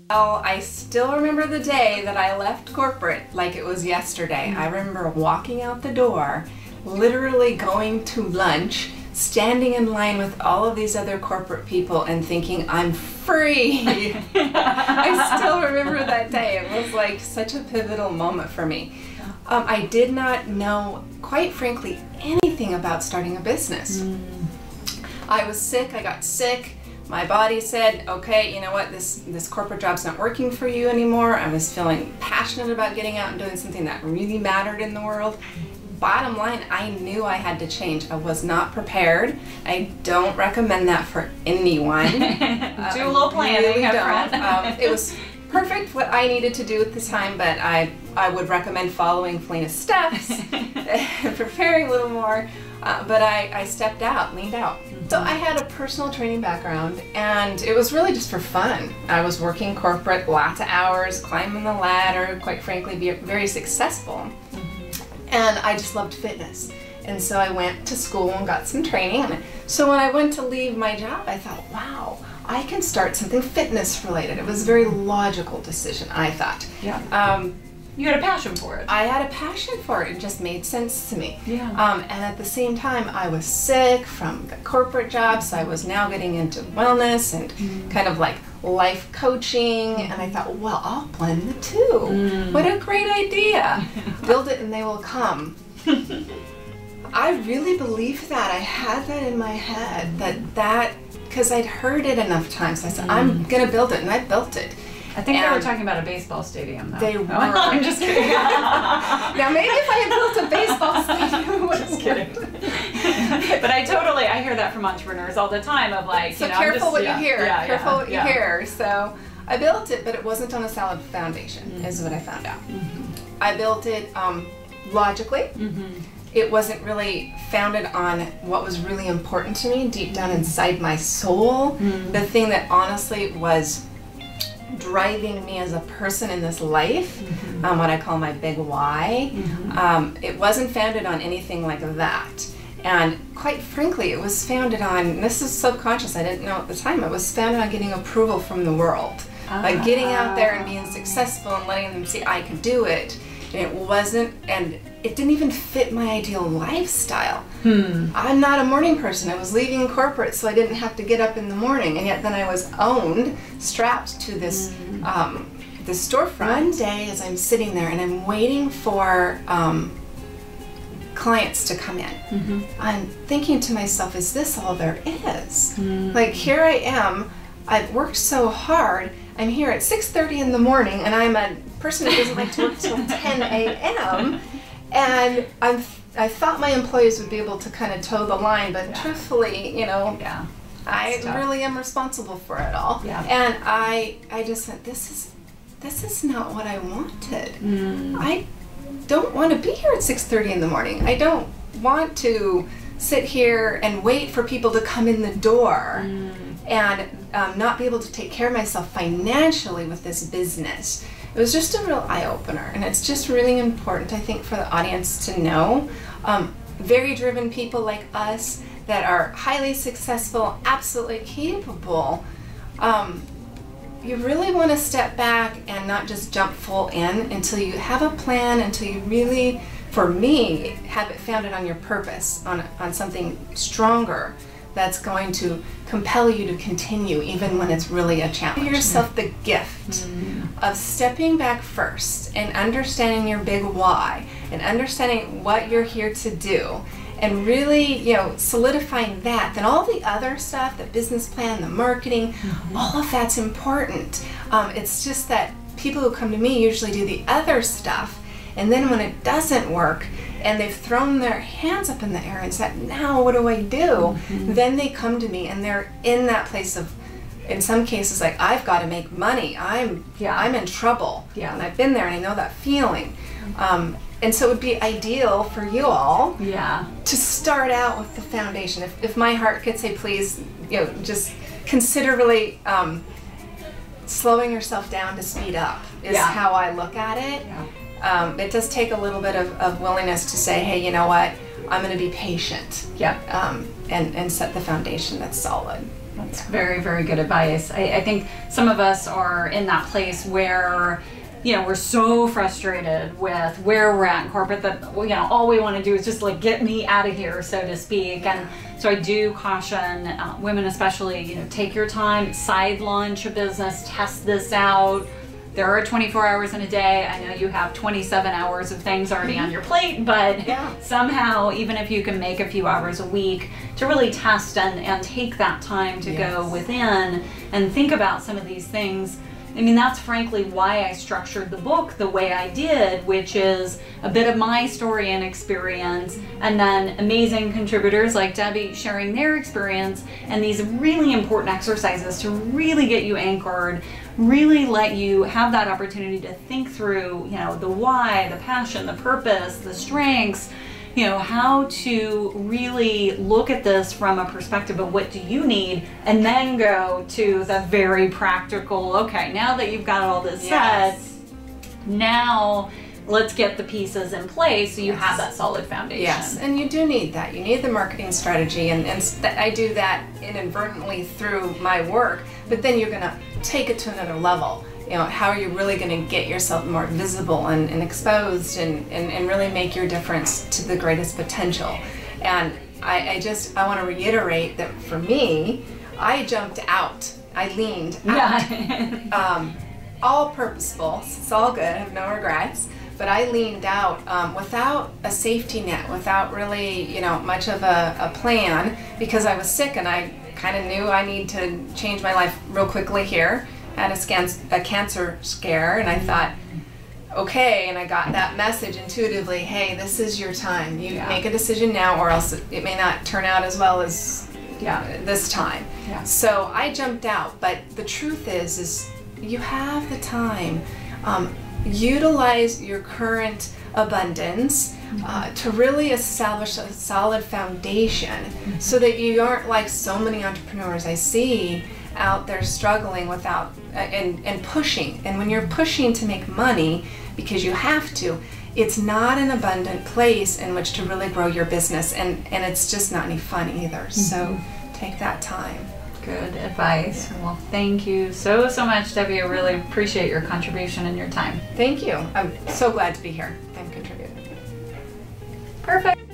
Well, I still remember the day that I left corporate like it was yesterday. I remember walking out the door, literally going to lunch, standing in line with all of these other corporate people and thinking, I'm free. I still remember that day. It was like such a pivotal moment for me. I did not know, quite frankly, anything about starting a business. I was sick, I got sick. My body said, okay, you know what, this corporate job's not working for you anymore. I was feeling passionate about getting out and doing something that really mattered in the world. Bottom line, I knew I had to change. I was not prepared. I don't recommend that for anyone. Do a little planning, really don't. It was perfect what I needed to do at the time, but I would recommend following Felina's steps, preparing a little more. But I stepped out, leaned out. So I had a personal training background, and it was really just for fun. I was working corporate, lots of hours, climbing the ladder, quite frankly, very successful. And I just loved fitness. And so I went to school and got some training. And so when I went to leave my job, I thought, wow, I can start something fitness related. It was a very logical decision, I thought. Yeah. You had a passion for it. I had a passion for it. It just made sense to me. Yeah. And at the same time, I was sick from the corporate job, so I was now getting into wellness and kind of like life coaching. And I thought, well, I'll blend the two. What a great idea. Build it and they will come. I really believed that. I had that in my head, because I'd heard it enough times. I said, I'm going to build it, and I built it. I think they were talking about a baseball stadium, though. They were. I'm just kidding. Now, maybe if I had built a baseball stadium, just kidding. But I hear that from entrepreneurs all the time of like, so you know, careful what you hear. Careful what you hear. hear. So I built it, but it wasn't on a solid foundation, is what I found out. I built it logically. It wasn't really founded on what was really important to me deep down inside my soul. The thing that honestly was driving me as a person in this life, what I call my big why. It wasn't founded on anything like that. And quite frankly, it was founded on, this is subconscious, I didn't know at the time, it was founded on getting approval from the world. Like getting out there and being successful and letting them see I could do it. And it wasn't, and it didn't even fit my ideal lifestyle. I'm not a morning person. I was leaving corporate, so I didn't have to get up in the morning, and yet then I was strapped to this this storefront. One day, as I'm sitting there and I'm waiting for clients to come in, I'm thinking to myself, is this all there is? Like, here I am, I've worked so hard, I'm here at 6:30 in the morning, and I'm a person who doesn't like to work till 10 a.m. And I thought my employees would be able to kind of toe the line, but truthfully, you know, I really am responsible for it all. And I just said, this is not what I wanted. I don't want to be here at 6:30 in the morning. I don't want to sit here and wait for people to come in the door and not be able to take care of myself financially with this business. It was just a real eye-opener, and it's just really important, I think, for the audience to know. Very driven people like us that are highly successful, absolutely capable, you really want to step back and not just jump full in until you have a plan, until you really, for me, have it founded on your purpose, on something stronger that's going to compel you to continue even when it's really a challenge. Give yourself the gift of stepping back first and understanding your big why and understanding what you're here to do, and really, you know, solidifying that. Then all the other stuff, the business plan, the marketing, all of that's important. It's just that people who come to me usually do the other stuff, and then when it doesn't work, and they've thrown their hands up in the air and said, now what do I do? Then they come to me and they're in that place of, in some cases, like, I've got to make money. I'm in trouble. And I've been there and I know that feeling. And so it would be ideal for you all to start out with the foundation. If my heart could say, please, you know, just consider really slowing yourself down to speed up is how I look at it. It does take a little bit of willingness to say, hey, you know what, I'm going to be patient. And set the foundation that's solid. That's very, very good advice. I think some of us are in that place where, you know, we're so frustrated with where we're at in corporate that, you know, all we want to do is just like get me out of here, so to speak. And so I do caution women especially, you know, take your time, side launch a business, test this out. There are 24 hours in a day. I know you have 27 hours of things already on your plate, but somehow, even if you can make a few hours a week to really test and take that time to go within and think about some of these things. I mean, that's frankly why I structured the book the way I did, which is a bit of my story and experience, and then amazing contributors like Debbie sharing their experience, and these really important exercises to really get you anchored, really let you have that opportunity to think through, you know, the why, the passion, the purpose, the strengths, you know, how to really look at this from a perspective of what do you need, and then go to the very practical, okay, now that you've got all this set, now let's get the pieces in place so you have that solid foundation. Yes, and you do need that. You need the marketing strategy, and I do that inadvertently through my work, but then you're going to take it to another level. You know, how are you really going to get yourself more visible and exposed and really make your difference to the greatest potential? And I want to reiterate that for me, I jumped out. I leaned out. All purposeful. It's all good. I have no regrets. But I leaned out without a safety net, without really, you know, much of a plan, because I was sick and I kind of knew I need to change my life real quickly here. Had a cancer scare, and I thought, okay, and I got that message intuitively, hey, this is your time. You make a decision now, or else it may not turn out as well as this time. So I jumped out, but the truth is you have the time. Utilize your current abundance to really establish a solid foundation, so that you aren't like so many entrepreneurs I see out there struggling without and pushing. And when you're pushing to make money because you have to, it's not an abundant place in which to really grow your business, and it's just not any fun either. So take that time. Good advice. Well, thank you so much, Debbie. I really appreciate your contribution and your time. Thank you. I'm so glad to be here and contribute. Perfect.